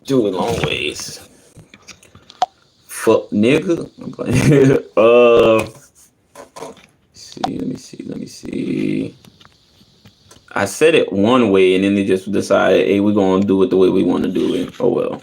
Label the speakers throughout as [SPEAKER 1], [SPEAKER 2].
[SPEAKER 1] Do it long ways. Fuck nigga. I'm playing. Let me see. I said it one way and then they just decided, hey, we're gonna do it the way we want to do it. Oh well.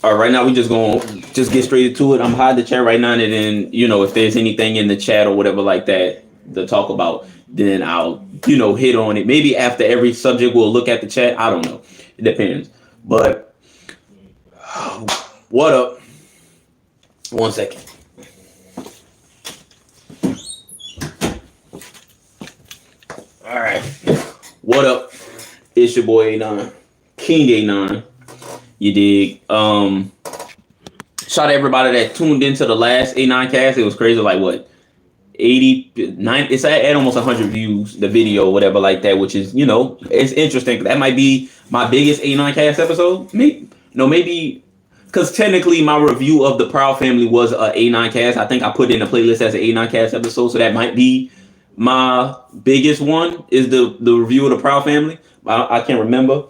[SPEAKER 1] All right, right now we just gonna just get straight to it. I'm hiding the chat right now, and then if there's anything in the chat or whatever like that to talk about, then I'll hit on it. Maybe after every subject we'll look at the chat. I don't know. It depends. But what up? 1 second. All right. What up? It's your boy A9, King A9. You dig? Shout out to everybody that tuned into the last A9 cast. It was crazy. Like what? 89. It's at almost 100 views. The video, whatever, like that. Which is, it's interesting. That might be my biggest A9 cast episode. Maybe. Because technically, my review of the Proud Family was a A9 cast. I think I put it in a playlist as an A9 cast episode, so that might be my biggest one. Is the review of the Proud Family? I can't remember,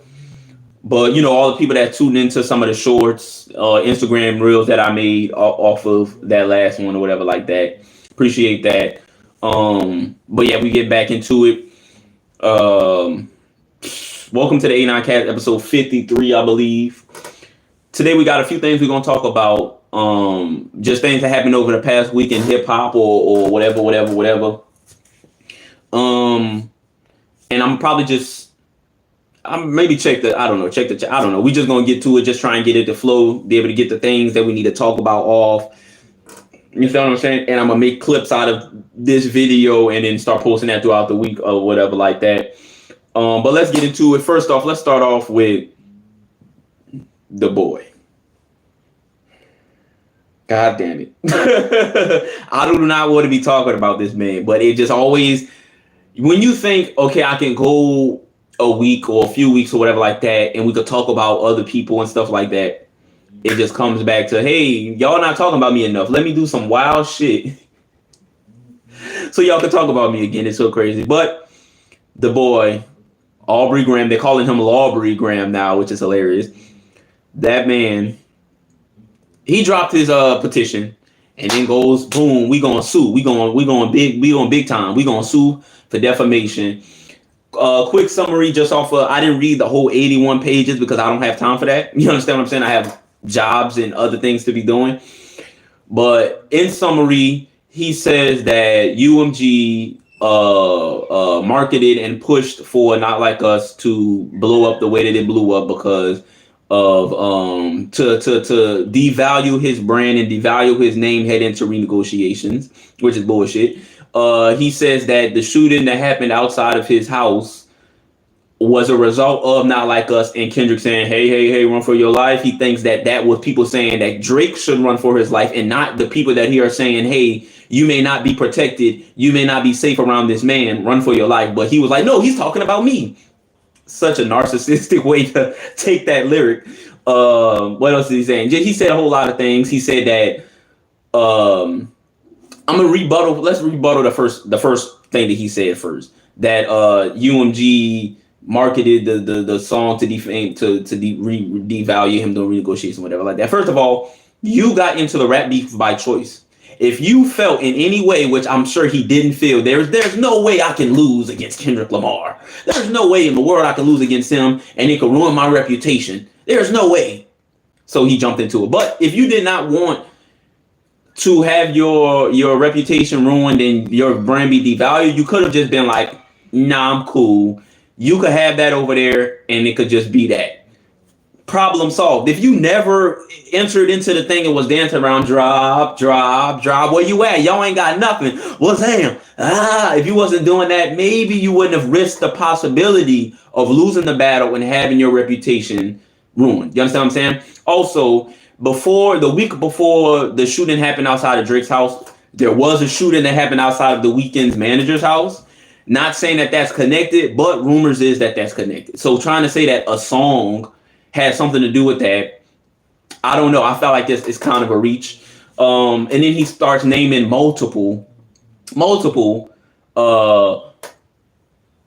[SPEAKER 1] but all the people that tuned into some of the shorts, Instagram reels that I made off of that last one or whatever like that. Appreciate that. But yeah, we get back into it. Welcome to the A9 cast episode 53, I believe. Today we got a few things we're gonna talk about. Just things that happened over the past week in hip hop or whatever. And I'm probably check the I don't know. We just gonna get to it, just try and get it to flow, be able to get the things that we need to talk about off. You feel what I'm saying? And I'm gonna make clips out of this video and then start posting that throughout the week or whatever like that. But let's get into it. First off, let's start off with the boy. God damn it. I do not want to be talking about this man, but it just always, when you think, okay, I can go a week or a few weeks or whatever like that, and we could talk about other people and stuff like that, it just comes back to, hey, y'all not talking about me enough. Let me do some wild shit so y'all can talk about me again. It's so crazy. But the boy, Aubrey Graham, they're calling him Aubrey Graham now, which is hilarious. That man, he dropped his petition and then goes, boom, we gonna sue. We going big time. We gonna sue for defamation. Quick summary just off of, I didn't read the whole 81 pages because I don't have time for that. You understand what I'm saying? I have jobs and other things to be doing. But in summary, he says that UMG marketed and pushed for Not Like Us to blow up the way that it blew up because of to devalue his brand and devalue his name head into renegotiations, which is bullshit. He says that the shooting that happened outside of his house was a result of Not Like Us and Kendrick saying, hey, run for your life. He thinks that was people saying that Drake should run for his life and not the people that here are saying, hey, you may not be protected. You may not be safe around this man. Run for your life. But he was like, no, he's talking about me. Such a narcissistic way to take that lyric. What else is he saying? He said a whole lot of things. He said that I'm gonna rebuttal. Let's rebuttal the first thing that he said first. That UMG marketed the song to defame to devalue him doing renegotiation, whatever like that. First of all, you got into the rap beef by choice. If you felt in any way, which I'm sure he didn't feel, there's no way I can lose against Kendrick Lamar. There's no way in the world I can lose against him and it could ruin my reputation. There's no way. So he jumped into it. But if you did not want to have your reputation ruined and your brand be devalued, you could have just been like, nah, I'm cool. You could have that over there and it could just be that. Problem solved. If you never entered into the thing and was dancing around drop, where you at? Y'all ain't got nothing. Well, damn. If you wasn't doing that, maybe you wouldn't have risked the possibility of losing the battle and having your reputation ruined. You understand what I'm saying? Also, the week before the shooting happened outside of Drake's house, there was a shooting that happened outside of The Weeknd's manager's house. Not saying that that's connected, but rumors is that that's connected. So trying to say that a song had something to do with that, I don't know. I felt like this is kind of a reach. And then he starts naming multiple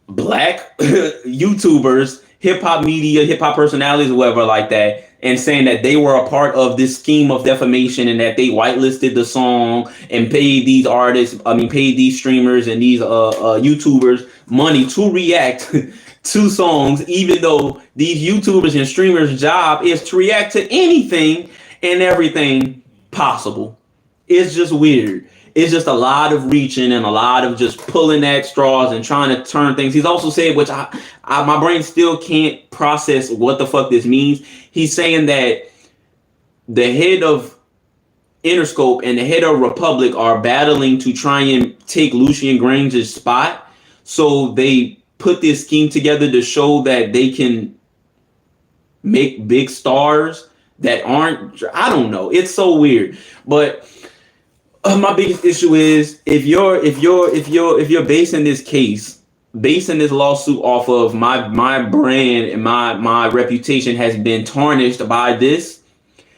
[SPEAKER 1] black YouTubers, hip hop media, hip hop personalities, whatever like that, and saying that they were a part of this scheme of defamation and that they whitelisted the song and paid these artists, paid these streamers and these YouTubers money to react to songs, even though these YouTubers and streamers' job is to react to anything and everything possible. It's just weird. It's just a lot of reaching and a lot of just pulling at straws and trying to turn things. He's also said, which my brain still can't process what the fuck this means. He's saying that the head of Interscope and the head of Republic are battling to try and take Lucian Grange's spot. So they put this scheme together to show that they can make big stars that aren't, I don't know. It's so weird. But my biggest issue is if you're basing this case, basing this lawsuit off of my brand and my reputation has been tarnished by this,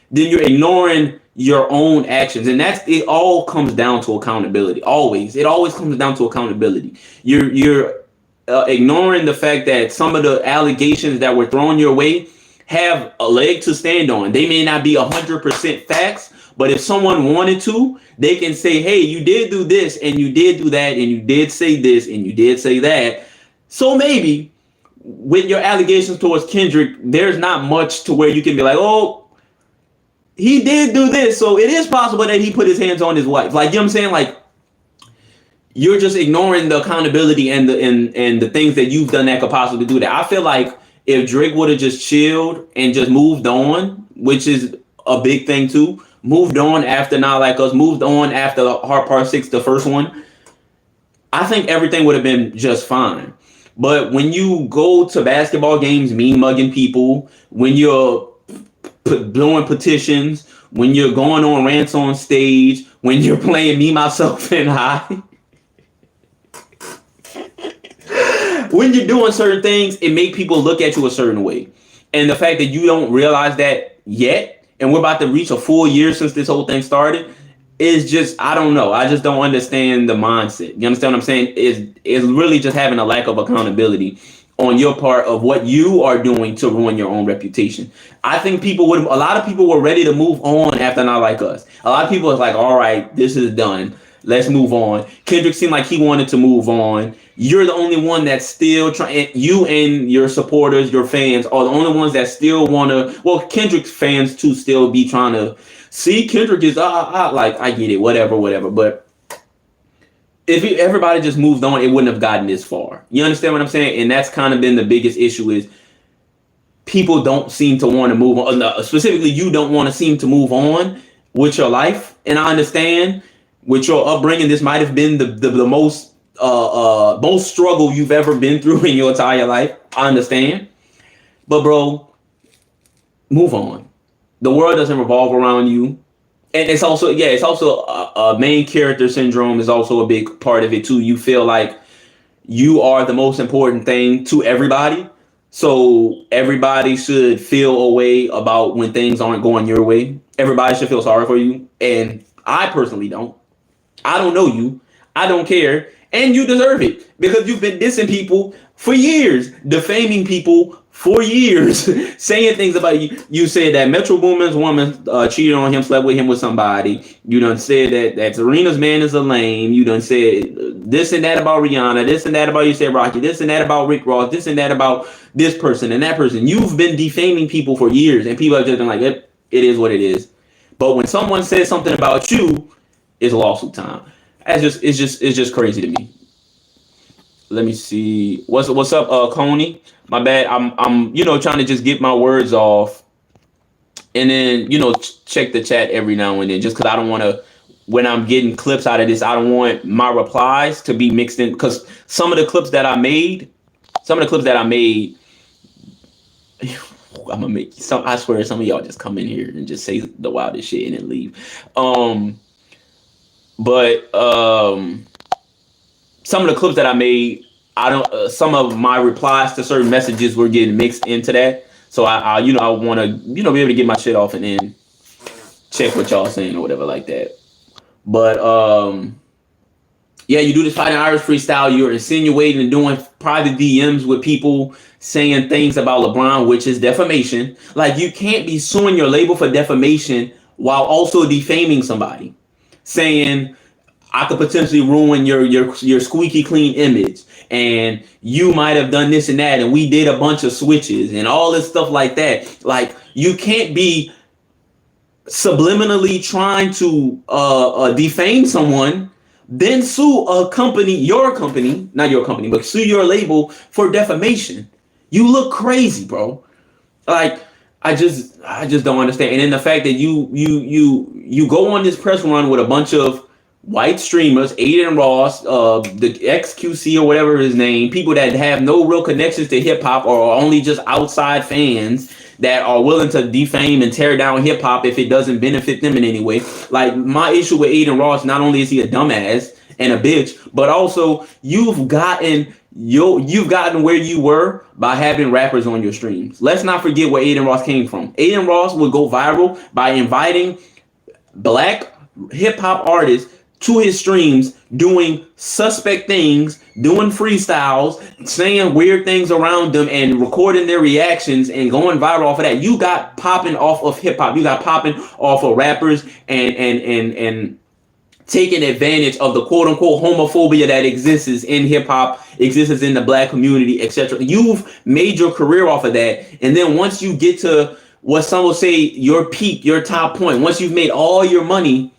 [SPEAKER 1] then you're ignoring your own actions. And it all comes down to accountability. It always comes down to accountability. You're ignoring the fact that some of the allegations that were thrown your way have a leg to stand on. They may not be 100% facts, but if someone wanted to, they can say, hey, you did do this and you did do that and you did say this and you did say that. So maybe with your allegations towards Kendrick, there's not much to where you can be like, oh, he did do this, so it is possible that he put his hands on his wife. Like, you know what I'm saying? Like, you're just ignoring the accountability and the things that you've done that could possibly do that. I feel like if Drake would have just chilled and just moved on, which is a big thing too, moved on after Not Like Us, moved on after Heart Part 6, the first one, I think everything would have been just fine. But when you go to basketball games, mean mugging people, when you're blowing petitions, when you're going on rants on stage, when you're playing Me, Myself, and I, when you're doing certain things, it make people look at you a certain way. And the fact that you don't realize that yet, and we're about to reach a full year since this whole thing started, is just, I don't know. I just don't understand the mindset. You understand what I'm saying? Is really just having a lack of accountability on your part of what you are doing to ruin your own reputation. I think a lot of people were ready to move on after Not Like Us. A lot of people was like, all right, this is done. Let's move on. Kendrick seemed like he wanted to move on. You're the only one that's still trying. You and your supporters, your fans, are the only ones that still want to. Well, Kendrick's fans too still be trying to see Kendrick is like, I get it, whatever. But if everybody just moved on, it wouldn't have gotten this far. You understand what I'm saying? And that's kind of been the biggest issue is people don't seem to want to move on. Specifically, you don't want to seem to move on with your life. And I understand with your upbringing, this might have been the most struggle you've ever been through in your entire life. I understand. But bro, move on. The world doesn't revolve around you. And it's also a main character syndrome is also a big part of it too. You feel like you are the most important thing to everybody. So everybody should feel a way about when things aren't going your way. Everybody should feel sorry for you. And I personally don't. I don't know you. I don't care. And you deserve it because you've been dissing people for years, defaming people for years, saying things about you. You said that Metro Boomin's woman cheated on him, slept with him with somebody. You done said that Serena's man is a lame. You done said this and that about Rihanna, this and that about A$AP Rocky, this and that about Rick Ross, this and that about this person and that person. You've been defaming people for years, and people have just been like, it is what it is. But when someone says something about you, it's lawsuit time. It's just crazy to me. Let me see. What's up, Coney? My bad. I'm trying to just get my words off, and then check the chat every now and then, just because I don't want to. When I'm getting clips out of this, I don't want my replies to be mixed in, because some of the clips that I made, I'm gonna make some. I swear, some of y'all just come in here and just say the wildest shit and then leave. But some of the clips that I made, some of my replies to certain messages were getting mixed into that. So I want to, be able to get my shit off and then check what y'all saying or whatever like that. But Yeah, you do this Fighting Irish freestyle. You're insinuating and doing private DMs with people saying things about LeBron, which is defamation. Like, you can't be suing your label for defamation while also defaming somebody, saying I could potentially ruin your squeaky clean image, and you might have done this and that, and we did a bunch of switches and all this stuff like that. Like, you can't be subliminally trying to defame someone, then sue a company, your company, not your company, but sue your label for defamation. You look crazy, bro. Like, I just don't understand. And then the fact that you go on this press run with a bunch of white streamers, Aiden Ross, the XQC or whatever his name, people that have no real connections to hip hop or are only just outside fans that are willing to defame and tear down hip hop if it doesn't benefit them in any way. Like, my issue with Aiden Ross, not only is he a dumbass and a bitch, but also you've gotten where you were by having rappers on your streams. Let's not forget where Aiden Ross came from. Aiden Ross would go viral by inviting black hip hop artists to his streams, doing suspect things, doing freestyles, saying weird things around them, and recording their reactions and going viral off of that. You got popping off of hip hop. You got popping off of rappers and taking advantage of the quote unquote homophobia that exists in hip hop, exists in the black community, etc. You've made your career off of that, and then once you get to what some will say your peak, your top point, once you've made all your money,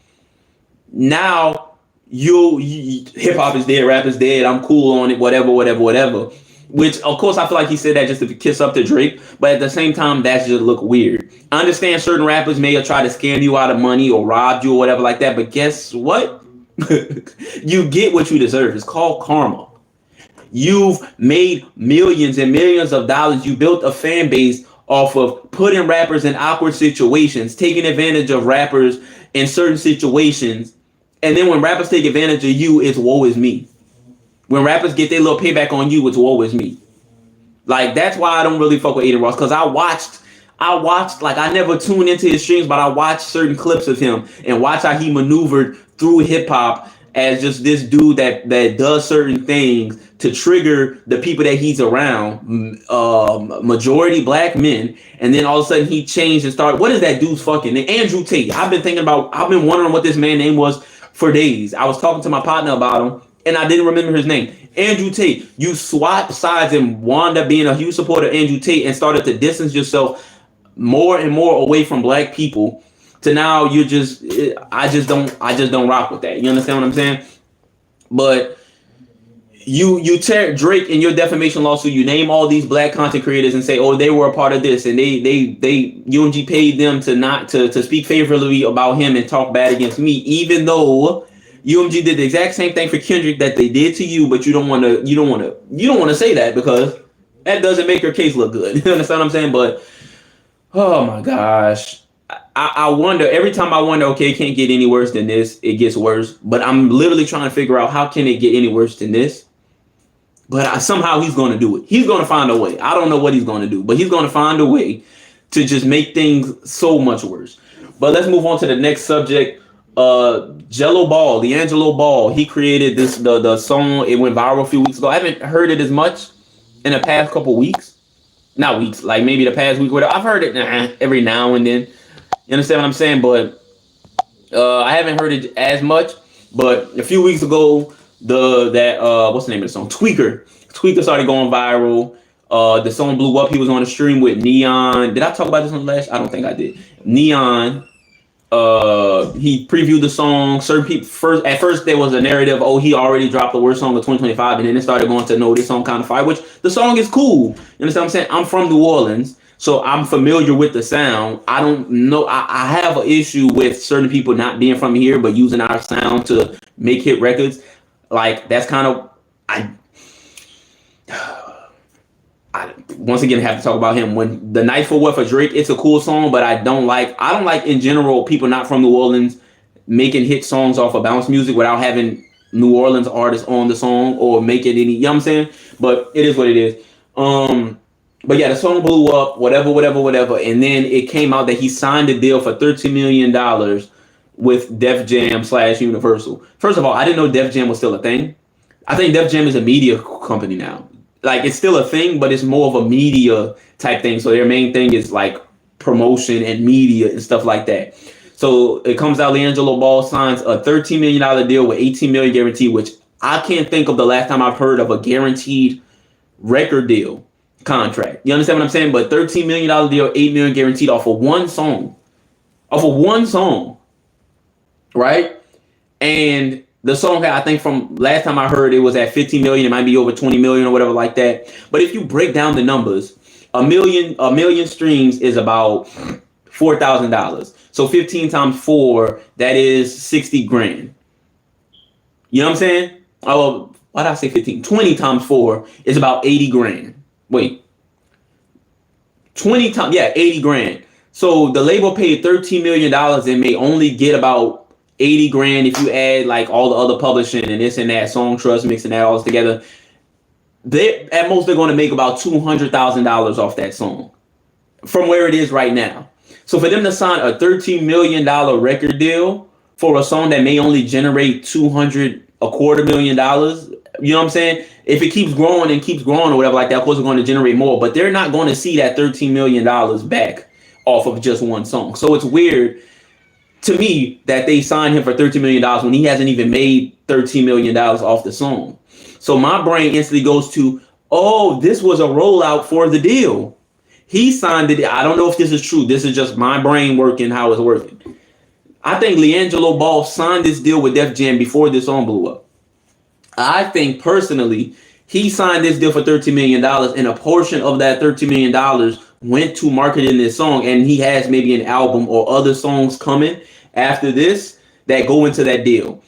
[SPEAKER 1] now you hip hop is dead, rap is dead, I'm cool on it, whatever. Which, of course, I feel like he said that just to kiss up to Drake, but at the same time, that just look weird. I understand certain rappers may have tried to scam you out of money or robbed you or whatever like that, but guess what? You get what you deserve. It's called karma. You've made millions and millions of dollars. You built a fan base off of putting rappers in awkward situations, taking advantage of rappers in certain situations. And then when rappers take advantage of you, it's woe is me. When rappers get their little payback on you, it's woe is me. Like, that's why I don't really fuck with Aiden Ross, because I watched, like, I never tuned into his streams, but I watched certain clips of him and watch how he maneuvered through hip hop as just this dude that does certain things to trigger the people that he's around, majority black men, and then all of a sudden he changed and started. What is that dude's fucking name? Andrew Tate. I've been wondering what this man's name was for days. I was talking to my partner about him, and I didn't remember his name. Andrew Tate. You swapped sides and wound up being a huge supporter of Andrew Tate and started to distance yourself more and more away from black people. To now, I just don't rock with that. You understand what I'm saying? But you tear Drake in your defamation lawsuit. You name all these black content creators and say, oh, they were a part of this, and they UMG paid them to speak favorably about him and talk bad against me, even though UMG did the exact same thing for Kendrick that they did to you, but you don't want to say that because that doesn't make your case look good. You understand what I'm saying? But oh my gosh. I wonder, every time I wonder, okay, it can't get any worse than this, it gets worse. But I'm literally trying to figure out how can it get any worse than this. But somehow he's going to do it. He's going to find a way. I don't know what he's going to do, but he's going to find a way to just make things so much worse. But let's move on to the next subject. Jello Ball, D'Angelo Ball, he created the song. It went viral a few weeks ago. I haven't heard it as much in the past couple weeks. Not weeks, like maybe the past week or whatever. I've heard it every now and then. You understand what I'm saying? But I haven't heard it as much. But a few weeks ago, what's the name of the song? Tweaker started going viral. The song blew up. He was on a stream with Neon. Did I talk about this on the last? I don't think I did. Neon. He previewed the song. Certain people at first there was a narrative. Oh, he already dropped the worst song of 2025, and then it started going to no, this song kind of fire. Which the song is cool. You understand what I'm saying? I'm from New Orleans. So I'm familiar with the sound. I don't know. I have an issue with certain people not being from here, but using our sound to make hit records. Like, that's kind of, I once again have to talk about him. When The Night for What for Drake, it's a cool song, but I don't like in general people not from New Orleans making hit songs off of bounce music without having New Orleans artists on the song or make it any, you know what I'm saying? But it is what it is. But yeah, the song blew up, whatever. And then it came out that he signed a deal for $13 million with Def Jam / Universal. First of all, I didn't know Def Jam was still a thing. I think Def Jam is a media company now. Like it's still a thing, but it's more of a media type thing. So their main thing is like promotion and media and stuff like that. So it comes out LiAngelo Ball signs a $13 million deal with $18 million guaranteed, which I can't think of the last time I've heard of a guaranteed record deal contract. You understand what I'm saying? But $13 million deal, $8 million guaranteed off of one song. Off of one song. Right? And the song, I think from last time I heard, it was at 15 million. It might be over 20 million or whatever like that. But if you break down the numbers, a million streams is about $4,000. So 15 times 4, that is 60 grand. You know what I'm saying? Oh, why did I say 15? 20 times 4 is about 80 grand. Wait. 20 times, yeah, 80 grand. So the label paid $13 million and may only get about 80 grand if you add like all the other publishing and this and that, song trust, mixing that all together. They at most they're going to make about $200,000 off that song from where it is right now. So for them to sign a $13 million record deal for a song that may only generate $250,000, you know what I'm saying? If it keeps growing or whatever like that, of course it's going to generate more, but they're not going to see that $13 million back off of just one song. So it's weird to me that they signed him for $13 million when he hasn't even made $13 million off the song. So my brain instantly goes to, oh, this was a rollout for the deal. He signed it. I don't know if this is true. This is just my brain working how it's working. I think LiAngelo Ball signed this deal with Def Jam before this song blew up. I think personally, he signed this deal for $13 million and a portion of that $13 million went to marketing this song, and he has maybe an album or other songs coming after this that go into that deal.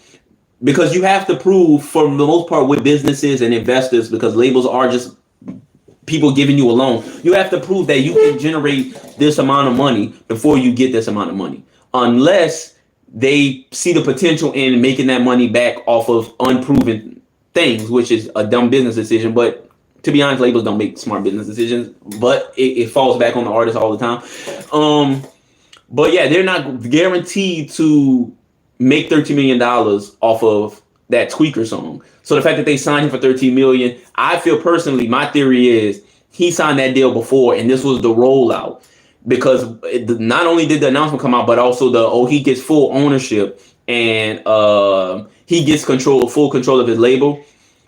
[SPEAKER 1] Because you have to prove, for the most part, with businesses and investors, because labels are just people giving you a loan, you have to prove that you can generate this amount of money before you get this amount of money. Unless they see the potential in making that money back off of unproven things, which is a dumb business decision. But to be honest, labels don't make smart business decisions, but it falls back on the artist all the time. But yeah, they're not guaranteed to make $13 million off of that Tweaker song. So the fact that they signed him for $13 million, I feel personally, my theory is he signed that deal before, and this was the rollout. Because not only did the announcement come out, but also he gets full ownership and he gets full control of his label.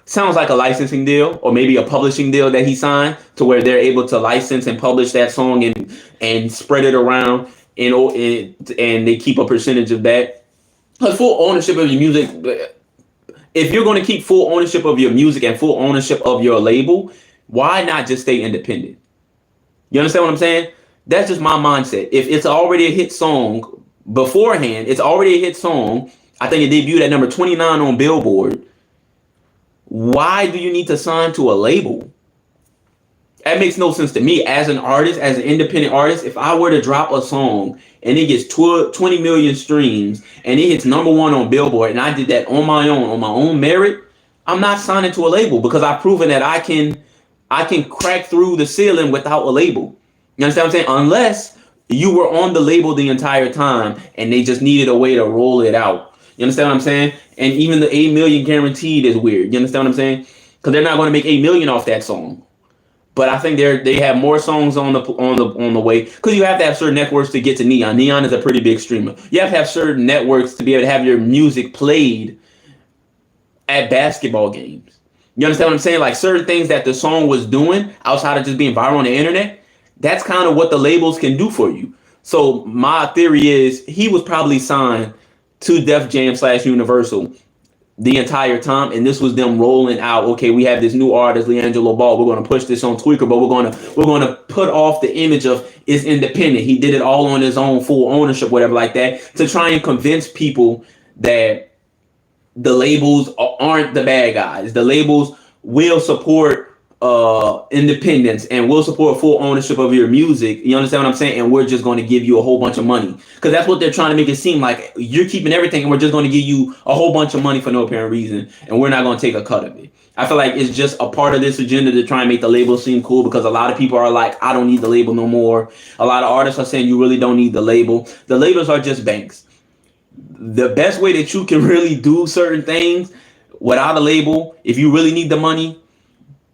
[SPEAKER 1] Sounds like a licensing deal or maybe a publishing deal that he signed to where they're able to license and publish that song and spread it around and they keep a percentage of that. But full ownership of your music. If you're going to keep full ownership of your music and full ownership of your label, why not just stay independent? You understand what I'm saying? That's just my mindset. If it's already a hit song beforehand, it's already a hit song. I think it debuted at number 29 on Billboard. Why do you need to sign to a label? That makes no sense to me. As an artist, as an independent artist, if I were to drop a song and it gets 20 million streams and it hits number 1 on Billboard and I did that on my own merit, I'm not signing to a label because I've proven that I can crack through the ceiling without a label. You understand what I'm saying? Unless you were on the label the entire time and they just needed a way to roll it out. You understand what I'm saying? And even the 8 million guaranteed is weird. You understand what I'm saying? Because they're not going to make 8 million off that song. But I think they have more songs on the way, because you have to have certain networks to get to Neon. Neon is a pretty big streamer. You have to have certain networks to be able to have your music played at basketball games. You understand what I'm saying? Like certain things that the song was doing outside of just being viral on the internet. That's kind of what the labels can do for you. So my theory is he was probably signed to Def Jam / Universal the entire time, and this was them rolling out. Okay, we have this new artist, LiAngelo Ball. We're going to push this on Tweaker, but we're going to put off the image of it's independent. He did it all on his own, full ownership, whatever like that, to try and convince people that the labels aren't the bad guys. The labels will support independence and will support full ownership of your music. You understand what I'm saying? And we're just going to give you a whole bunch of money, because that's what they're trying to make it seem like. You're keeping everything and we're just going to give you a whole bunch of money for no apparent reason, and we're not going to take a cut of it. I feel like it's just a part of this agenda to try and make the label seem cool, because a lot of people are like, I don't need the label no more. A lot of artists are saying you really don't need the label. The labels are just banks. The best way that you can really do certain things without a label, if you really need the money,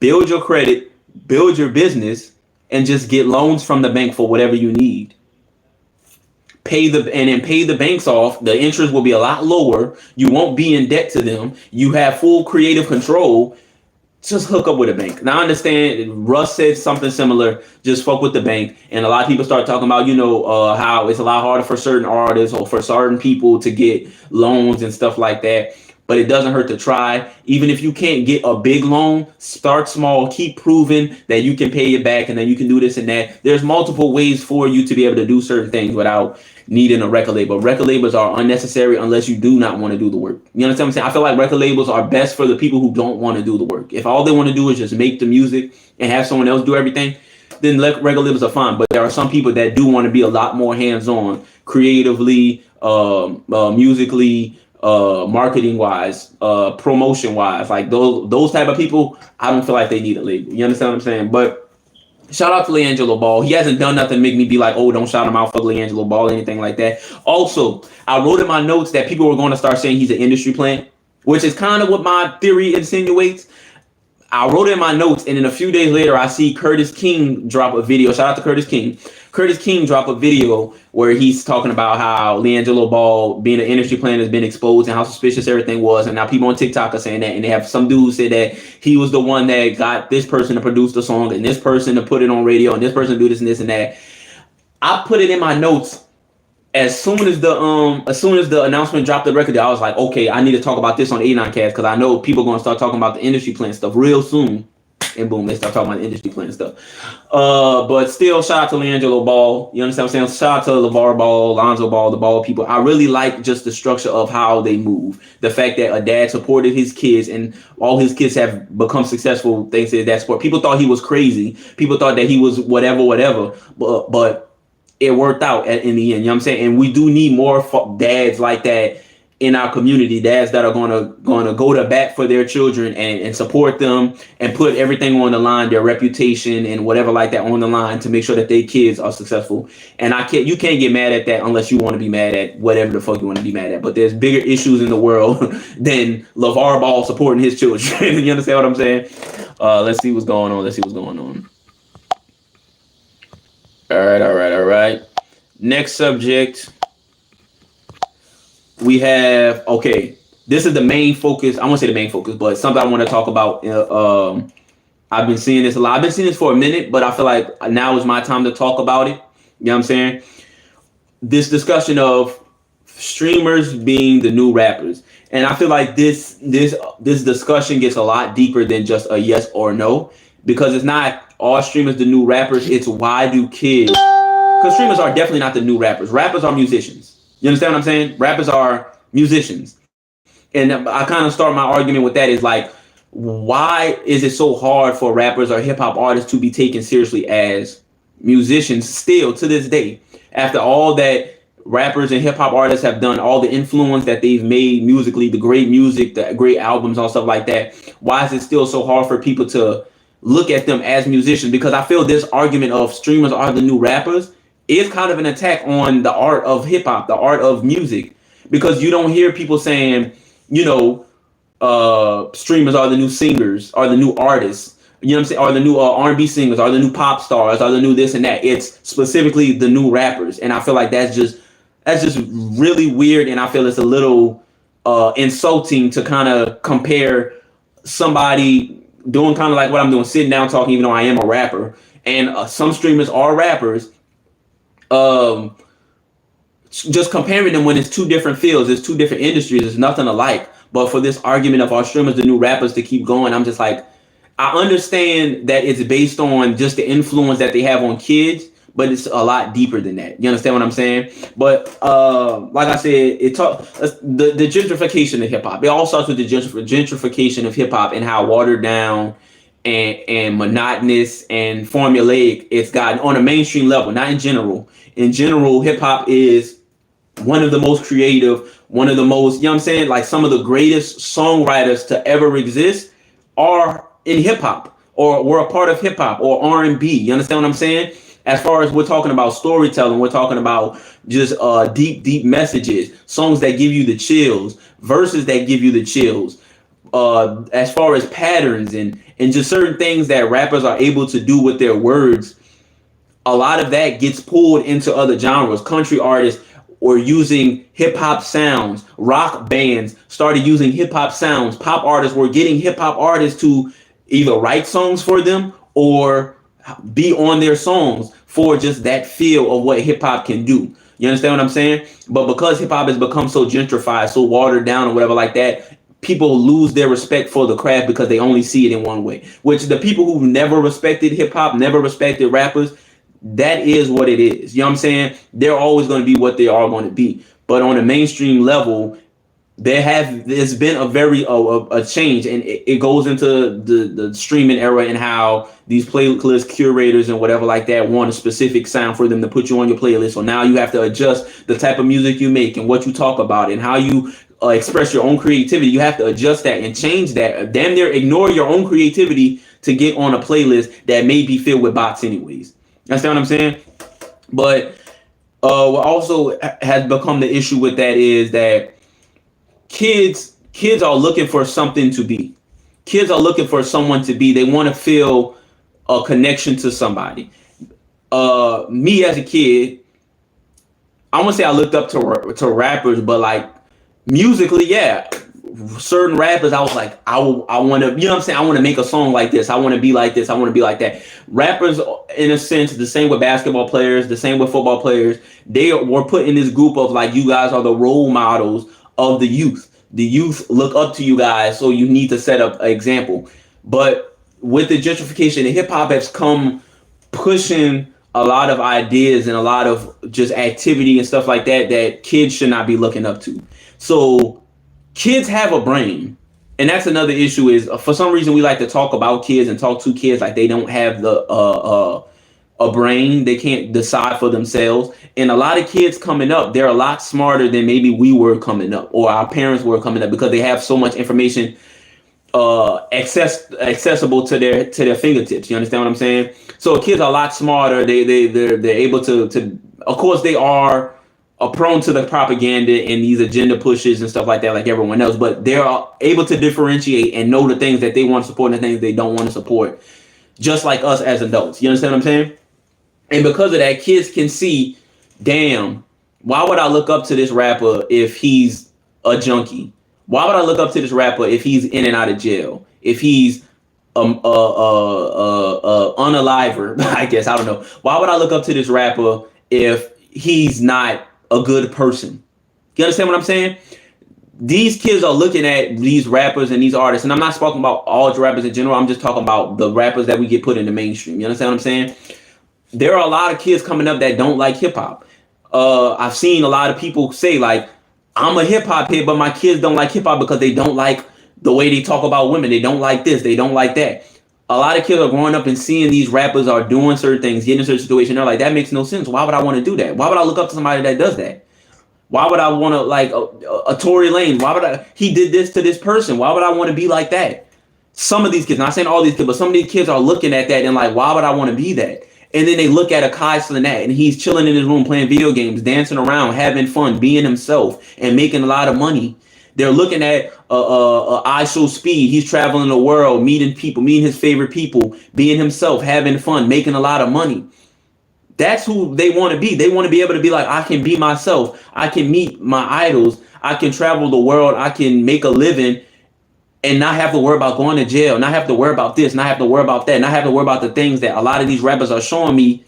[SPEAKER 1] build your credit, build your business, and just get loans from the bank for whatever you need. Pay the banks off. The interest will be a lot lower. You won't be in debt to them. You have full creative control. Just hook up with a bank. Now I understand Russ said something similar. Just fuck with the bank. And a lot of people start talking about, how it's a lot harder for certain artists or for certain people to get loans and stuff like that. But it doesn't hurt to try. Even if you can't get a big loan, start small. Keep proving that you can pay it back, and then you can do this and that. There's multiple ways for you to be able to do certain things without needing a record label. Record labels are unnecessary unless you do not want to do the work. You understand what I'm saying? I feel like record labels are best for the people who don't want to do the work. If all they want to do is just make the music and have someone else do everything, then record labels are fine. But there are some people that do want to be a lot more hands-on, creatively, musically, marketing wise, promotion wise. Like those type of people, I don't feel like they need a label. You understand what I'm saying? But shout out to LiAngelo Ball. He hasn't done nothing to make me be like, oh, don't shout him out, fuck LiAngelo Ball, anything like that. Also, I wrote in my notes that people were going to start saying he's an industry plant, which is kind of what my theory insinuates. I wrote in my notes, and then a few days later, I see Curtis King drop a video. Shout out to Curtis King. Curtis King dropped a video where he's talking about how LiAngelo Ball being an industry plant has been exposed and how suspicious everything was. And now people on TikTok are saying that, and they have some dudes say that he was the one that got this person to produce the song and this person to put it on radio and this person to do this and this and that. I put it in my notes as soon as the announcement dropped the record. I was like, okay, I need to talk about this on 89 Cast because I know people are going to start talking about the industry plant stuff real soon. And boom, they start talking about the industry plant stuff. But still, shout out to LiAngelo Ball. You understand what I'm saying? Shout out to LeVar Ball, Lonzo Ball, the Ball people. I really like just the structure of how they move. The fact that a dad supported his kids and all his kids have become successful thanks to that support. People thought he was crazy. People thought that he was whatever. But it worked out in the end. You know what I'm saying? And we do need more dads like that in our community, dads that are gonna go to bat for their children and support them and put everything on the line, their reputation and whatever like that on the line to make sure that their kids are successful. And you can't get mad at that unless you want to be mad at whatever the fuck you want to be mad at. But there's bigger issues in the world than LeVar Ball supporting his children. You understand what I'm saying? Let's see what's going on. All right. Next subject. We have, okay, this is the main focus. I won't say the main focus, but something I want to talk about. I've been seeing this a lot. I've been seeing this for a minute, but I feel like now is my time to talk about it. You know what I'm saying? This discussion of streamers being the new rappers. And I feel like this discussion gets a lot deeper than just a yes or no, because it's not all streamers the new rappers. It's why do kids, because streamers are definitely not the new rappers. Rappers are musicians. You understand what I'm saying? Rappers are musicians. And I kind of start my argument with that is like, why is it so hard for rappers or hip hop artists to be taken seriously as musicians still to this day? After all that rappers and hip hop artists have done, all the influence that they've made musically, the great music, the great albums, all stuff like that, why is it still so hard for people to look at them as musicians? Because I feel this argument of streamers are the new rappers is kind of an attack on the art of hip hop, the art of music, because you don't hear people saying, streamers are the new singers, are the new artists, you know what I'm saying, are the new R&B singers, are the new pop stars, are the new this and that. It's specifically the new rappers. And I feel like that's just really weird. And I feel it's a little insulting to kind of compare somebody doing kind of like what I'm doing, sitting down talking, even though I am a rapper. And some streamers are rappers. Just comparing them when it's two different fields, it's two different industries, it's nothing alike. But for this argument of our streamers, the new rappers, to keep going, I'm just like, I understand that it's based on just the influence that they have on kids, but it's a lot deeper than that. You understand what I'm saying? But like I said, the gentrification of hip hop. It all starts with the gentrification of hip hop and how watered down and monotonous and formulaic it's gotten on a mainstream level, not in general. In general, hip hop is one of the most creative, one of the most, you know what I'm saying? Like some of the greatest songwriters to ever exist are in hip hop or were a part of hip hop or R&B. You understand what I'm saying? As far as we're talking about storytelling, we're talking about just deep messages, songs that give you the chills, verses that give you the chills. As far as patterns and just certain things that rappers are able to do with their words, a lot of that gets pulled into other genres. Country artists were using hip hop sounds. Rock bands started using hip hop sounds. Pop artists were getting hip hop artists to either write songs for them or be on their songs for just that feel of what hip hop can do. You understand what I'm saying? But because hip hop has become so gentrified, so watered down or whatever like that, people lose their respect for the craft because they only see it in one way. Which the people who never respected hip hop, never respected rappers, that is what it is. You know what I'm saying? They're always going to be what they are going to be. But on a mainstream level, there's been a change, and it goes into the streaming era and how these playlist curators and whatever like that want a specific sound for them to put you on your playlist. So now you have to adjust the type of music you make and what you talk about and how you express your own creativity. You have to adjust that and change that. Damn near ignore your own creativity to get on a playlist that may be filled with bots anyways. Understand what I'm saying? But what also has become the issue with that is that kids are looking for something to be. Kids are looking for someone to be. They want to feel a connection to somebody. Me as a kid, I won't say I looked up to rappers, but like musically, yeah, certain rappers, I was like, I want to, you know what I'm saying? I want to make a song like this. I want to be like this. I want to be like that. Rappers, in a sense, the same with basketball players, the same with football players. They were put in this group of like, you guys are the role models of the youth. The youth look up to you guys, so you need to set up an example. But with the gentrification, the hip hop has come pushing a lot of ideas and a lot of just activity and stuff like that that kids should not be looking up to. So kids have a brain, and that's another issue. Is for some reason we like to talk about kids and talk to kids like they don't have the a brain. They can't decide for themselves. And a lot of kids coming up, they're a lot smarter than maybe we were coming up or our parents were coming up because they have so much information accessible to their fingertips. You understand what I'm saying? So kids are a lot smarter. They're able to of course they are prone to the propaganda and these agenda pushes and stuff like that, like everyone else, but they're able to differentiate and know the things that they want to support and the things they don't want to support, just like us as adults. You understand what I'm saying? And because of that, kids can see, damn, why would I look up to this rapper if he's a junkie? Why would I look up to this rapper if he's in and out of jail? If he's unaliver, I guess, I don't know. Why would I look up to this rapper if he's not a good person? You understand what I'm saying? These kids are looking at these rappers and these artists, and I'm not talking about all rappers in general. I'm just talking about the rappers that we get put in the mainstream. You understand what I'm saying? There are a lot of kids coming up that don't like hip hop. I've seen a lot of people say like, I'm a hip hop head, but my kids don't like hip hop because they don't like the way they talk about women. They don't like this. They don't like that. A lot of kids are growing up and seeing these rappers are doing certain things, getting in certain situations. They're like, that makes no sense. Why would I want to do that? Why would I look up to somebody that does that? Why would I want to like a Tory Lane? Why would he did this to this person? Why would I want to be like that? Some of these kids, not saying all these kids, but some of these kids are looking at that and like, why would I want to be that? And then they look at a Kai Cenat and he's chilling in his room playing video games, dancing around, having fun, being himself, and making a lot of money. They're looking at I Show Speed. He's traveling the world, meeting people, meeting his favorite people, being himself, having fun, making a lot of money. That's who they want to be. They want to be able to be like, I can be myself. I can meet my idols. I can travel the world. I can make a living and not have to worry about going to jail, not have to worry about this, not have to worry about that, not have to worry about the things that a lot of these rappers are showing me.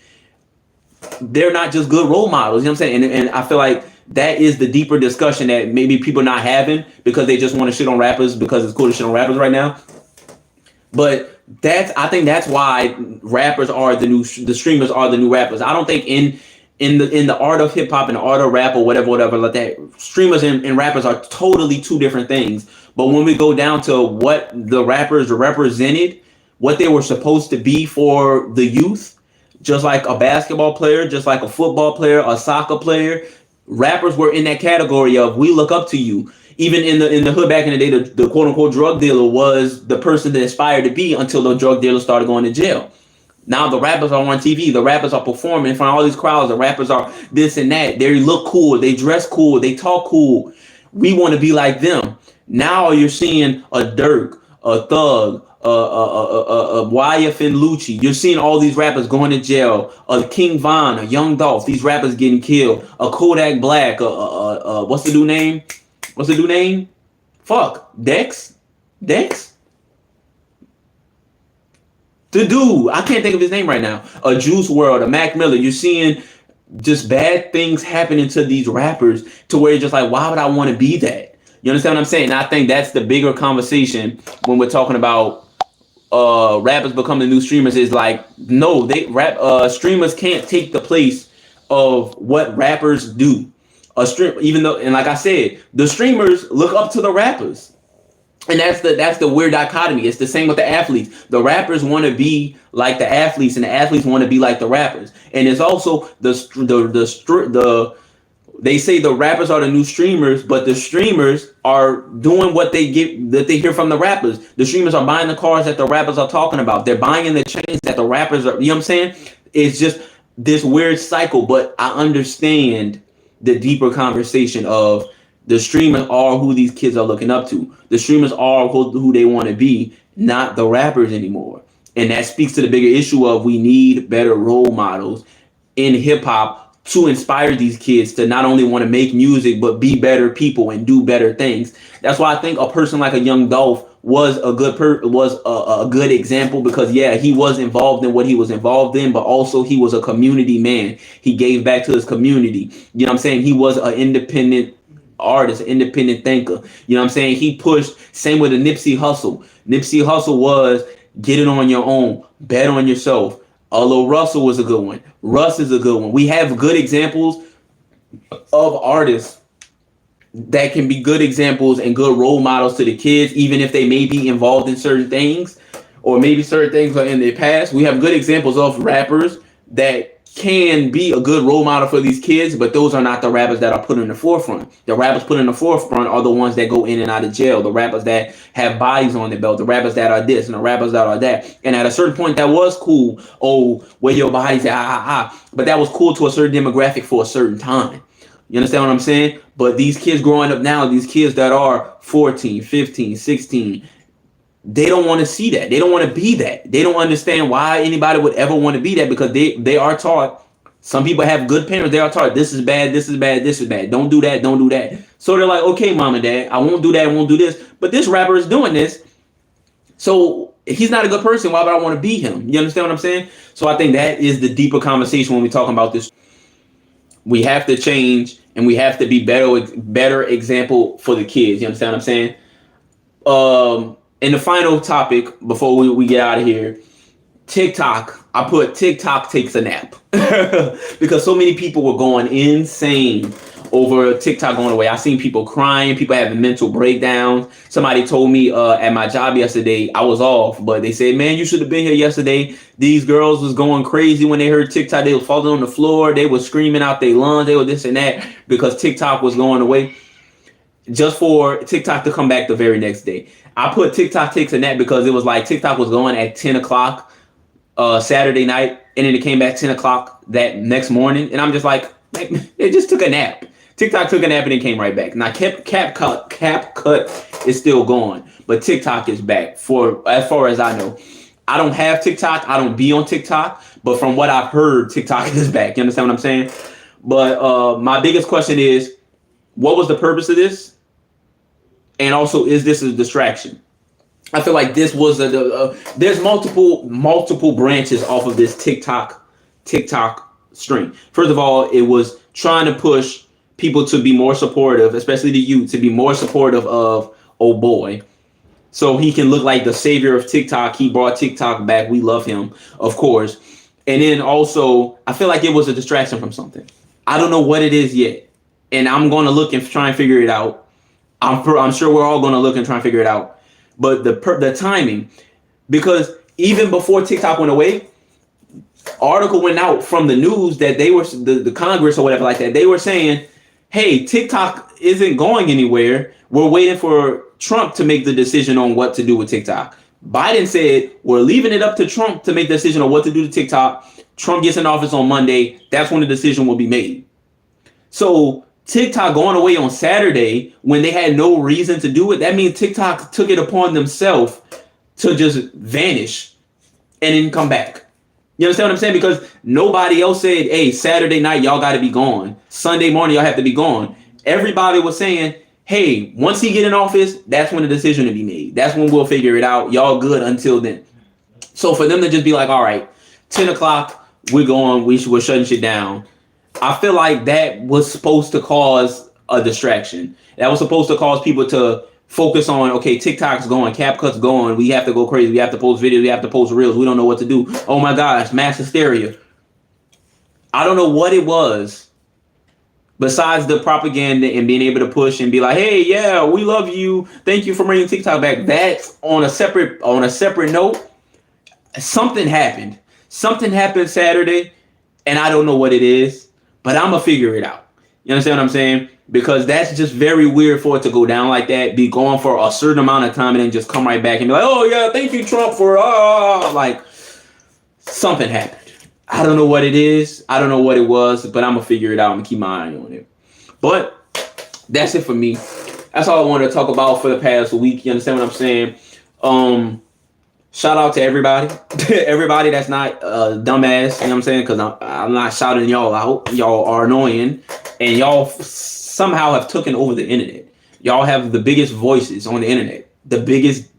[SPEAKER 1] They're not just good role models. You know what I'm saying? And I feel like that is the deeper discussion that maybe people not having because they just want to shit on rappers because it's cool to shit on rappers right now. But I think that's why rappers are the streamers are the new rappers. I don't think in the art of hip hop and the art of rap or whatever like that, streamers and rappers are totally two different things. But when we go down to what the rappers represented, what they were supposed to be for the youth, just like a basketball player, just like a football player, a soccer player, rappers were in that category of we look up to you. Even in the hood back in the day, the quote unquote drug dealer was the person that aspired to be until the drug dealer started going to jail. Now the rappers are on TV. The rappers are performing in front of all these crowds. The rappers are this and that. They look cool. They dress cool. They talk cool. We want to be like them. Now you're seeing a Dirk, a Thug, YF and Lucci. You're seeing all these rappers going to jail. A King Von, a Young Dolph. These rappers getting killed. A Kodak Black. What's the dude name? What's the dude name? Fuck. Dex? The dude, I can't think of his name right now. A Juice World, a Mac Miller. You're seeing just bad things happening to these rappers to where you're just like, why would I want to be that? You understand what I'm saying? And I think that's the bigger conversation when we're talking about rappers becoming new streamers. Is like, no, streamers can't take the place of what rappers do. Even though, and like I said, the streamers look up to the rappers. And that's the weird dichotomy. It's the same with the athletes. The rappers want to be like the athletes, and the athletes want to be like the rappers. And it's also they say the rappers are the new streamers, but the streamers are doing what they hear from the rappers. The streamers are buying the cars that the rappers are talking about. They're buying the chains that the rappers are. You know what I'm saying? It's just this weird cycle. But I understand the deeper conversation of the streamers are who these kids are looking up to. The streamers are who they want to be, not the rappers anymore. And that speaks to the bigger issue of we need better role models in hip hop to inspire these kids to not only want to make music, but be better people and do better things. That's why I think a person like a Young Dolph was a good example, because yeah, he was involved in what he was involved in, but also he was a community man. He gave back to his community. You know what I'm saying? He was an independent artist, independent thinker. You know what I'm saying? He pushed, same with the Nipsey Hussle. Nipsey Hussle was get it on your own, bet on yourself. Although Russell was a good one. Russ is a good one. We have good examples of artists that can be good examples and good role models to the kids, even if they may be involved in certain things, or maybe certain things are in their past. We have good examples of rappers that can be a good role model for these kids, but those are not the rappers that are put in the forefront. The rappers put in the forefront are the ones that go in and out of jail, the rappers that have bodies on their belt, the rappers that are this and the rappers that are that. And at a certain point, that was cool. Oh, where your body's at, but that was cool to a certain demographic for a certain time. You understand what I'm saying? But these kids growing up now, these kids that are 14, 15, 16, they don't want to see that. They don't want to be that. They don't understand why anybody would ever want to be that, because they are taught. Some people have good parents. They are taught this is bad, this is bad, this is bad. Don't do that, don't do that. So they're like, okay, mom and dad, I won't do that, I won't do this. But this rapper is doing this. So he's not a good person. Why would I want to be him? You understand what I'm saying? So I think that is the deeper conversation when we're talking about this. We have to change, and we have to be better example for the kids. You understand what I'm saying? And the final topic before we get out of here, TikTok. I put TikTok takes a nap because so many people were going insane over TikTok going away. I seen people crying, people having mental breakdowns. Somebody told me at my job yesterday, I was off, but they said, man, you should have been here yesterday. These girls was going crazy when they heard TikTok. They were falling on the floor. They were screaming out their lungs. They were this and that because TikTok was going away, just for TikTok to come back the very next day. I put TikTok takes a nap because it was like TikTok was going at 10 o'clock Saturday night, and then it came back 10 o'clock that next morning. And I'm just like, it just took a nap. TikTok took a nap and then came right back. Now, CapCut is still gone, but TikTok is back for as far as I know. I don't have TikTok. I don't be on TikTok, but from what I've heard, TikTok is back. You understand what I'm saying? But my biggest question is, what was the purpose of this? And also, is this a distraction? I feel like this was there's multiple branches off of this TikTok string. First of all, it was trying to push people to be more supportive, especially the youth, to be more supportive of oh boy, so he can look like the savior of TikTok. He brought TikTok back. We love him, of course. And then also, I feel like it was a distraction from something. I don't know what it is yet, and I'm going to look and try and figure it out. I'm sure we're all going to look and try and figure it out. But the timing, because even before TikTok went away, article went out from the news that they were the Congress or whatever like that. They were saying, hey, TikTok isn't going anywhere. We're waiting for Trump to make the decision on what to do with TikTok. Biden said, we're leaving it up to Trump to make the decision on what to do to TikTok. Trump gets in office on Monday. That's when the decision will be made. So TikTok going away on Saturday when they had no reason to do it, that means TikTok took it upon themselves to just vanish and then come back. You understand what I'm saying? Because nobody else said, hey, Saturday night, y'all got to be gone. Sunday morning, y'all have to be gone. Everybody was saying, hey, once he get in office, that's when the decision will be made. That's when we'll figure it out. Y'all good until then. So for them to just be like, all right, 10 o'clock, we're going, we're shutting shit down. I feel like that was supposed to cause a distraction. That was supposed to cause people to focus on, okay, TikTok's going, CapCut's going, we have to go crazy, we have to post videos, we have to post reels, we don't know what to do. Oh my gosh, mass hysteria. I don't know what it was besides the propaganda and being able to push and be like, hey, yeah, we love you, thank you for bringing TikTok back. That's on a separate note. Something happened Saturday, and I don't know what it is, but I'm gonna figure it out. You understand what I'm saying? Because that's just very weird for it to go down like that, be gone for a certain amount of time and then just come right back and be like, oh yeah, thank you, Trump, for like something happened. I don't know what it is. I don't know what it was, but I'm gonna figure it out. I'm gonna keep my eye on it. But that's it for me. That's all I wanted to talk about for the past week. You understand what I'm saying? Shout out to everybody. Everybody that's not dumbass, you know what I'm saying? Because I'm not shouting y'all out. Y'all are annoying. And y'all somehow have taken over the internet. Y'all have the biggest voices on the internet. The biggest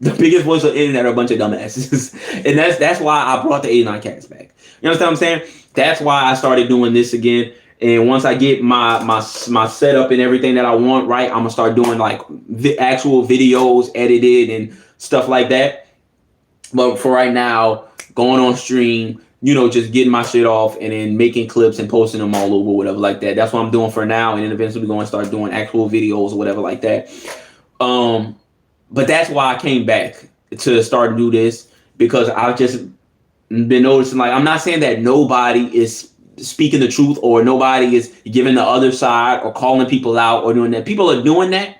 [SPEAKER 1] voice on the internet are a bunch of dumbasses. And that's why I brought the 89 cats back. You understand what I'm saying? That's why I started doing this again. And once I get my setup and everything that I want right, I'm going to start doing like actual videos edited and stuff like that. But for right now, going on stream, you know, just getting my shit off and then making clips and posting them all over, whatever like that. That's what I'm doing for now. And then eventually we're going to start doing actual videos or whatever like that. But that's why I came back to start to do this, because I've just been noticing, like, I'm not saying that nobody is speaking the truth or nobody is giving the other side or calling people out or doing that. People are doing that.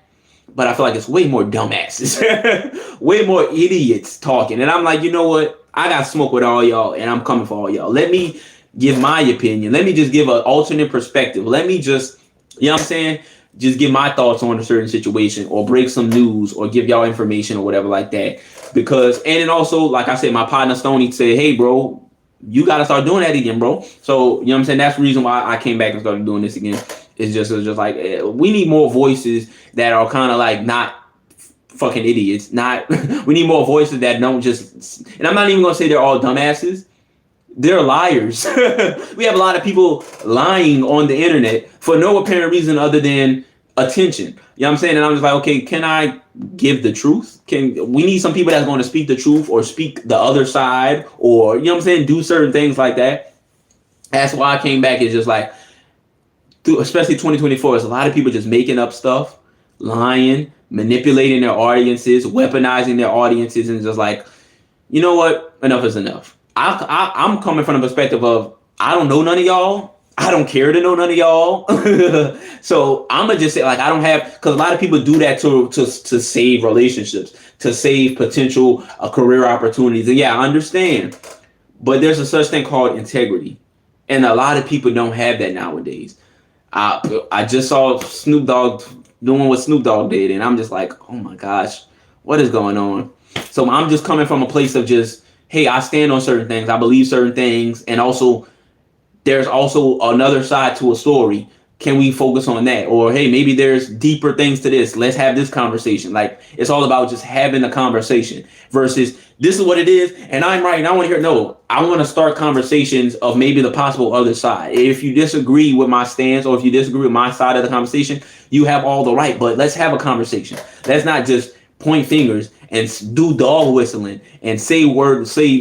[SPEAKER 1] But I feel like it's way more dumbasses, way more idiots talking. And I'm like, you know what? I got smoke with all y'all and I'm coming for all y'all. Let me give my opinion. Let me just give an alternate perspective. Let me just, you know what I'm saying? Just give my thoughts on a certain situation or break some news or give y'all information or whatever like that. Because, and then also, like I said, my partner Stoney said, hey, bro, you got to start doing that again, bro. So, you know what I'm saying? That's the reason why I came back and started doing this again. It's just like, we need more voices that are kind of like not fucking idiots. We need more voices that don't just, and I'm not even going to say they're all dumbasses. They're liars. We have a lot of people lying on the internet for no apparent reason other than attention. You know what I'm saying? And I'm just like, okay, can I give the truth? We need some people that's going to speak the truth or speak the other side or, you know what I'm saying, do certain things like that. That's why I came back. It's just like, especially 2024, there's a lot of people just making up stuff, lying, manipulating their audiences, weaponizing their audiences, and just like, you know what? Enough is enough. I'm coming from the perspective of, I don't know none of y'all. I don't care to know none of y'all. So I'm going to just say, like, I don't have, because a lot of people do that to save relationships, to save potential career opportunities. And yeah, I understand. But there's a such thing called integrity. And a lot of people don't have that nowadays. I just saw Snoop Dogg doing what Snoop Dogg did, and I'm just like, oh my gosh, what is going on? So I'm just coming from a place of just, hey, I stand on certain things, I believe certain things, and also there's also another side to a story. Can we focus on that? Or hey, maybe there's deeper things to this. Let's have this conversation. Like, it's all about just having a conversation versus this is what it is and I'm right and I want to hear. No, I want to start conversations of maybe the possible other side. If you disagree with my stance or if you disagree with my side of the conversation, you have all the right, but let's have a conversation. Let's not just point fingers and do dog whistling and say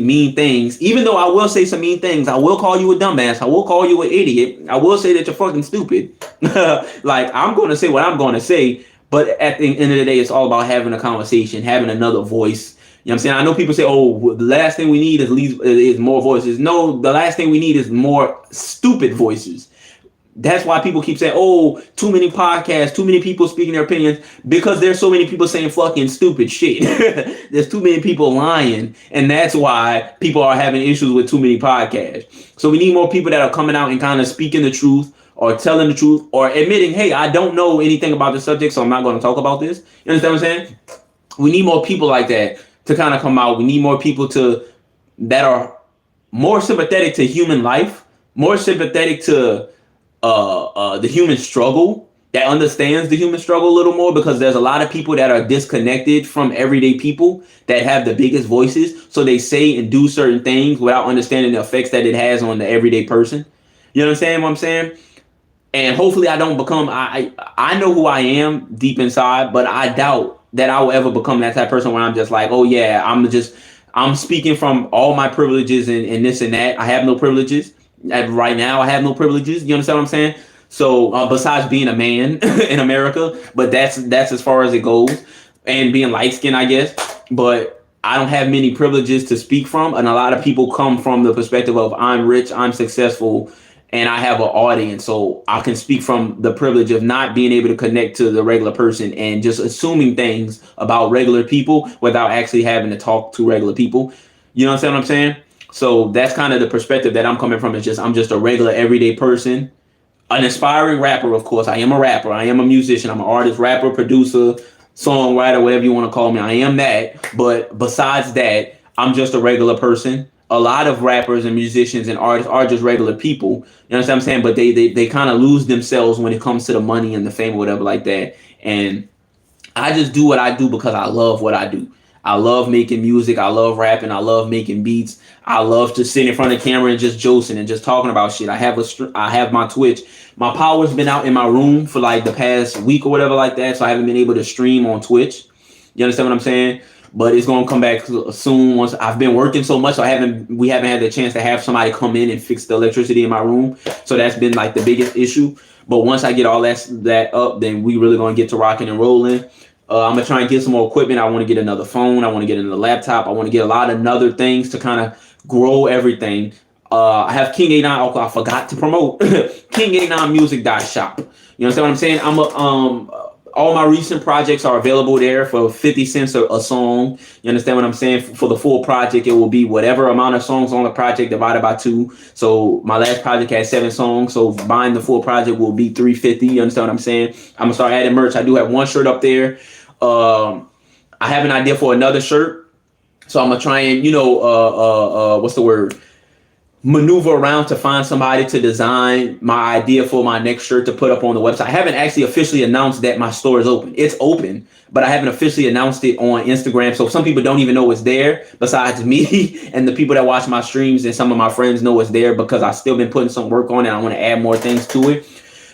[SPEAKER 1] mean things. Even though I will say some mean things, I will call you a dumbass. I will call you an idiot. I will say that you're fucking stupid. Like, I'm going to say what I'm going to say. But at the end of the day, it's all about having a conversation, having another voice. You know what I'm saying? I know people say, oh, the last thing we need is more voices. No, the last thing we need is more stupid voices. That's why people keep saying, oh, too many podcasts, too many people speaking their opinions, because there's so many people saying fucking stupid shit. There's too many people lying, and that's why people are having issues with too many podcasts. So we need more people that are coming out and kind of speaking the truth, or telling the truth, or admitting, hey, I don't know anything about the subject, so I'm not going to talk about this. You understand what I'm saying? We need more people like that to kind of come out. We need more people that are more sympathetic to human life, more sympathetic to the human struggle, that understands the human struggle a little more, because there's a lot of people that are disconnected from everyday people that have the biggest voices. So they say and do certain things without understanding the effects that it has on the everyday person. You understand what I'm saying? And hopefully I don't become, I know who I am deep inside, but I doubt that I will ever become that type of person where I'm just like, oh yeah, I'm speaking from all my privileges and this and that. I have no privileges. Right now, I have no privileges. You understand what I'm saying? So besides being a man in America, but that's as far as it goes, and being light skinned, I guess. But I don't have many privileges to speak from, and a lot of people come from the perspective of I'm rich, I'm successful, and I have an audience, so I can speak from the privilege of not being able to connect to the regular person and just assuming things about regular people without actually having to talk to regular people. You understand what I'm saying? So that's kind of the perspective that I'm coming from. It's just I'm just a regular everyday person, an inspiring rapper. Of course, I am a rapper. I am a musician. I'm an artist, rapper, producer, songwriter, whatever you want to call me. I am that. But besides that, I'm just a regular person. A lot of rappers and musicians and artists are just regular people. You understand what I'm saying? But they kind of lose themselves when it comes to the money and the fame or whatever like that. And I just do what I do because I love what I do. I love making music. I love rapping. I love making beats. I love to sit in front of the camera and just josing and just talking about shit. I have my Twitch. My power's been out in my room for like the past week or whatever like that, so I haven't been able to stream on Twitch. You understand what I'm saying? But it's gonna come back soon. Once I've been working so much, so we haven't had the chance to have somebody come in and fix the electricity in my room. So that's been like the biggest issue. But once I get all that up, then we really gonna get to rocking and rolling. I'm gonna try and get some more equipment. I want to get another phone. I want to get another laptop. I want to get a lot of other things to kind of grow everything. I have King 89. Oh, I forgot to promote King 89 Music.shop. You understand what I'm saying? All my recent projects are available there for 50 cents a song. You understand what I'm saying? For the full project, it will be whatever amount of songs on the project divided by 2. So my last project had 7 songs. So buying the full project will be $3.50. You understand what I'm saying? I'm gonna start adding merch. I do have one shirt up there. I have an idea for another shirt. So I'm gonna try and, what's the word? Maneuver around to find somebody to design my idea for my next shirt to put up on the website. I haven't actually officially announced that my store is open. It's open, but I haven't officially announced it on Instagram. So some people don't even know it's there besides me and the people that watch my streams, and some of my friends know it's there because I've still been putting some work on it. I want to add more things to it.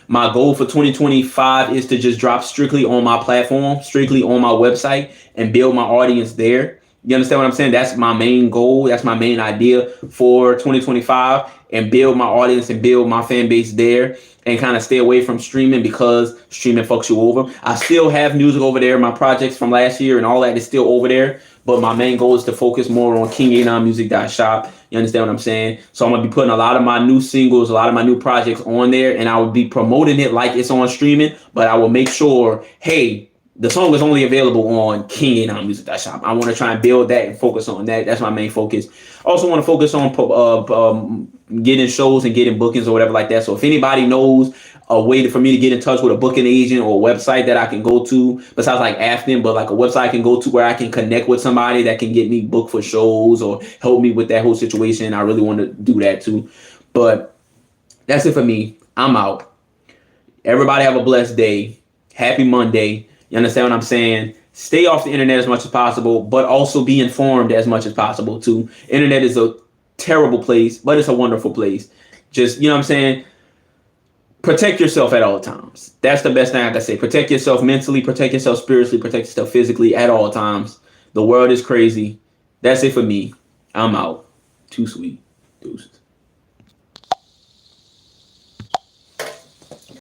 [SPEAKER 1] My goal for 2025 is to just drop strictly on my platform, strictly on my website, and build my audience there. You understand what I'm saying? That's my main goal. That's my main idea for 2025, and build my audience and build my fan base there, and kind of stay away from streaming because streaming fucks you over. I still have music over there. My projects from last year and all that is still over there. But my main goal is to focus more on King89music.shop. You understand what I'm saying? So I'm going to be putting a lot of my new singles, a lot of my new projects on there, and I will be promoting it like it's on streaming, but I will make sure, hey, the song is only available on King89music.shop. I want to try and build that and focus on that. That's my main focus. I also want to focus on getting shows and getting bookings or whatever like that. So if anybody knows a way for me to get in touch with a booking agent or a website that I can go to, besides like Afton, but like a website I can go to where I can connect with somebody that can get me booked for shows or help me with that whole situation, I really want to do that too. But that's it for me. I'm out. Everybody have a blessed day. Happy Monday. You understand what I'm saying? Stay off the internet as much as possible, but also be informed as much as possible too. Internet is a terrible place, but it's a wonderful place. Just, you know what I'm saying? Protect yourself at all times. That's the best thing I have to say. Protect yourself mentally, protect yourself spiritually, protect yourself physically at all times. The world is crazy. That's it for me. I'm out. Too sweet. Deuces.